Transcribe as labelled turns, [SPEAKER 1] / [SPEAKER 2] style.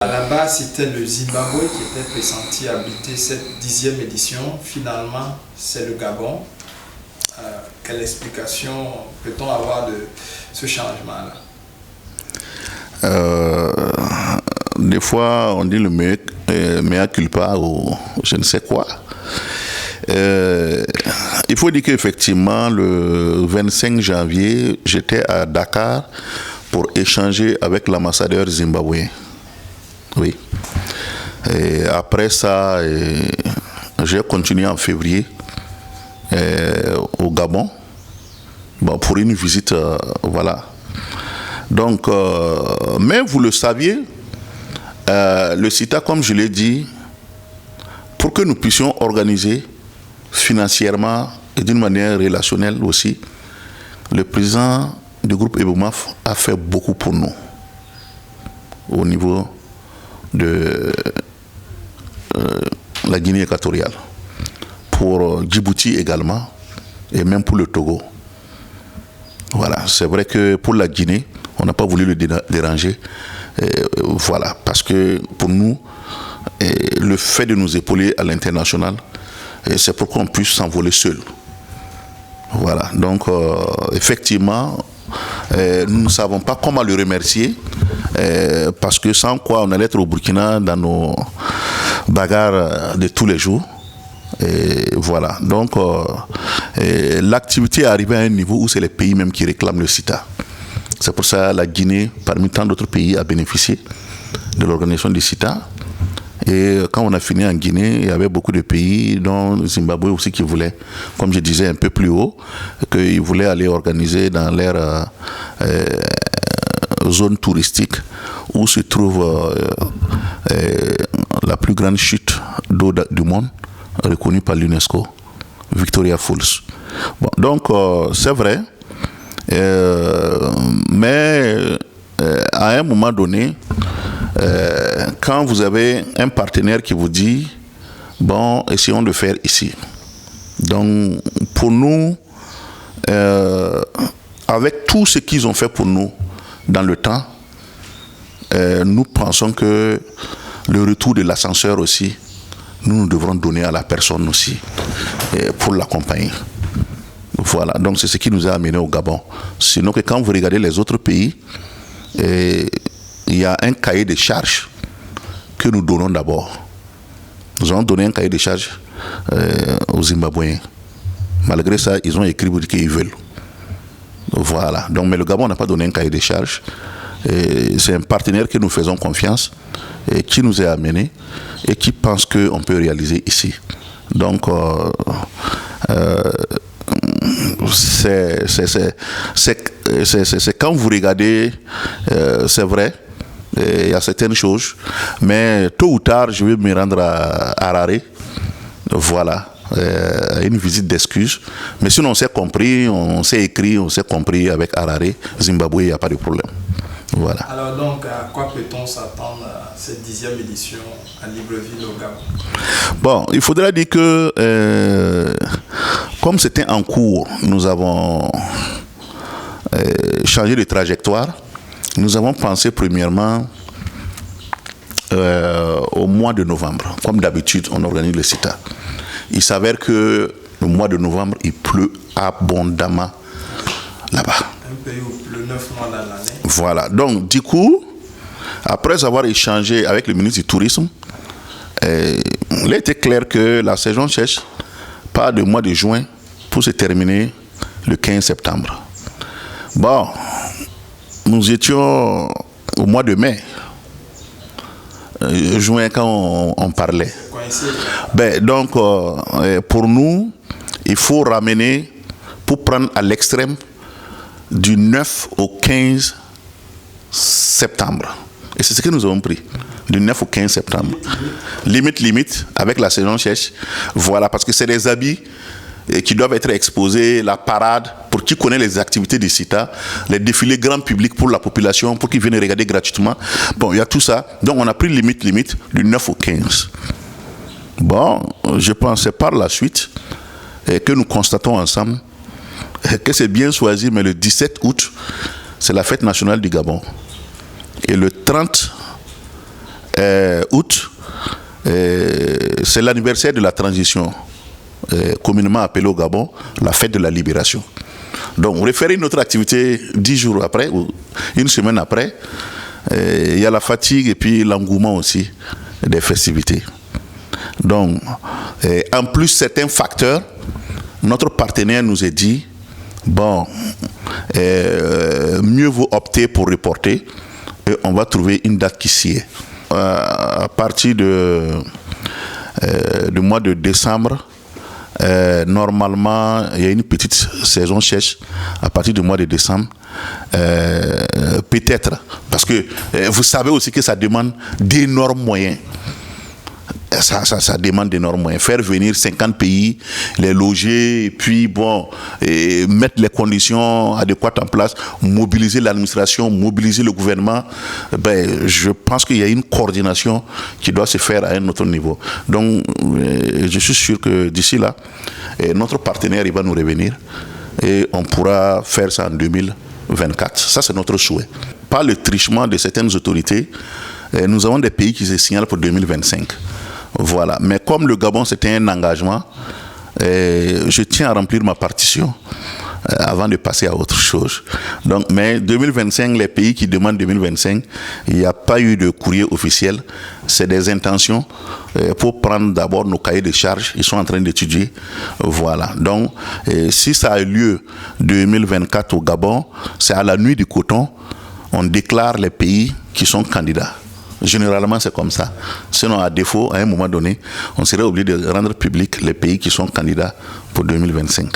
[SPEAKER 1] À la base, c'était le Zimbabwe qui était pressenti abriter cette 10e édition. Finalement, c'est le Gabon. Quelle explication peut-on avoir de ce changement-là?
[SPEAKER 2] Des fois, on dit le mea culpa ou je ne sais quoi. Il faut dire qu'effectivement, le 25 janvier, j'étais à Dakar pour échanger avec l'ambassadeur zimbabwéen. Oui. Et après ça, j'ai continué en février au Gabon pour une visite, voilà. Donc, mais vous le saviez, le CITA, comme je l'ai dit, pour que nous puissions organiser financièrement et d'une manière relationnelle aussi, le président du groupe Ebomaf a fait beaucoup pour nous au niveau de la Guinée équatoriale, pour Djibouti également, et même pour le Togo. Voilà, c'est vrai que pour la Guinée, on n'a pas voulu le déranger, voilà, parce que pour nous, le fait de nous épauler à l'international, c'est pour qu'on puisse s'envoler seul. Voilà, donc effectivement, nous ne savons pas comment le remercier, parce que sans quoi on allait être au Burkina dans nos bagarres de tous les jours. Et voilà, donc l'activité est arrivée à un niveau où c'est les pays même qui réclament le CITA. C'est pour ça que la Guinée, parmi tant d'autres pays, a bénéficié de l'organisation du CITA. Et quand on a fini en Guinée, il y avait beaucoup de pays, dont le Zimbabwe aussi, qui voulaient, comme je disais un peu plus haut, qu'ils voulaient aller organiser dans leur zone touristique où se trouve la plus grande chute d'eau du monde, reconnue par l'UNESCO, Victoria Falls. Bon, donc, c'est vrai, mais à un moment donné, quand vous avez un partenaire qui vous dit bon, essayons de faire ici. Donc, pour nous, avec tout ce qu'ils ont fait pour nous dans le temps, nous pensons que le retour de l'ascenseur aussi, nous devrons donner à la personne aussi pour l'accompagner. Voilà, donc c'est ce qui nous a amenés au Gabon. Sinon que quand vous regardez les autres pays, il y a un cahier de charges que nous donnons d'abord. Nous avons donné un cahier de charges aux Zimbabwéens. Malgré ça, ils ont écrit pour dire qu'ils veulent. Voilà. Donc, mais le Gabon n'a pas donné un cahier de charges. C'est un partenaire que nous faisons confiance et qui nous est amené et qui pense qu'on peut réaliser ici. Donc, c'est quand vous regardez, c'est vrai, il y a certaines choses, mais tôt ou tard, je vais me rendre à Harare. Voilà, une visite d'excuses. Mais sinon, on s'est compris, on s'est écrit, on s'est compris avec Harare, Zimbabwe, il n'y a pas de problème. Voilà.
[SPEAKER 1] Alors donc, à quoi peut-on s'attendre à cette 10e édition à Libreville au Gabon?
[SPEAKER 2] Bon, il faudra dire que, comme c'était en cours, nous avons changé de trajectoire. Nous avons pensé premièrement au mois de novembre. Comme d'habitude, on organise le CITA. Il s'avère que le mois de novembre, il pleut abondamment là-bas.
[SPEAKER 1] Un pays où il pleut 9 mois dans l'année.
[SPEAKER 2] Voilà. Donc, du coup, après avoir échangé avec le ministre du Tourisme, il était clair que la saison sèche part du mois de juin pour se terminer le 15 septembre. Bon, nous étions au mois de mai, juin quand on parlait. Ben, donc, pour nous, il faut ramener, pour prendre à l'extrême, du 9 au 15 septembre. Et c'est ce que nous avons pris, du 9 au 15 septembre. Limite, avec la saison sèche. Voilà, parce que c'est des habits qui doivent être exposés, la parade, pour qui connaît les activités du CITA, les défilés grand public pour la population, pour qu'ils viennent regarder gratuitement. Bon, il y a tout ça. Donc, on a pris limite, du 9 au 15. Bon, je pensais par la suite que nous constatons ensemble que c'est bien choisi, mais le 17 août, c'est la fête nationale du Gabon. Et le 30 août, c'est l'anniversaire de la transition, communément appelée au Gabon la fête de la libération. Donc on réfère une autre activité 10 jours après, ou une semaine après. Il y a la fatigue et puis l'engouement aussi des festivités. Donc, en plus, certains facteurs, notre partenaire nous a dit, bon, mieux vaut opter pour reporter et on va trouver une date qui s'y est. À partir du mois de décembre, normalement, il y a une petite saison sèche à partir du mois de décembre. Peut-être, parce que vous savez aussi que ça demande d'énormes moyens. Ça demande d'énormes moyens. Faire venir 50 pays, les loger, et puis mettre les conditions adéquates en place, mobiliser l'administration, mobiliser le gouvernement. Je pense qu'il y a une coordination qui doit se faire à un autre niveau. Donc, je suis sûr que d'ici là, notre partenaire il va nous revenir et on pourra faire ça en 2024. Ça, c'est notre souhait. Par le trichement de certaines autorités, nous avons des pays qui se signalent pour 2025. Voilà. Mais comme le Gabon, c'était un engagement, je tiens à remplir ma partition avant de passer à autre chose. Donc, mais 2025, les pays qui demandent 2025, il n'y a pas eu de courrier officiel. C'est des intentions pour prendre d'abord nos cahiers de charges. Ils sont en train d'étudier. Voilà. Donc, si ça a lieu 2024 au Gabon, c'est à la nuit du coton, on déclare les pays qui sont candidats. Généralement, c'est comme ça. Sinon, à défaut, à un moment donné, on serait obligé de rendre public les pays qui sont candidats pour 2025.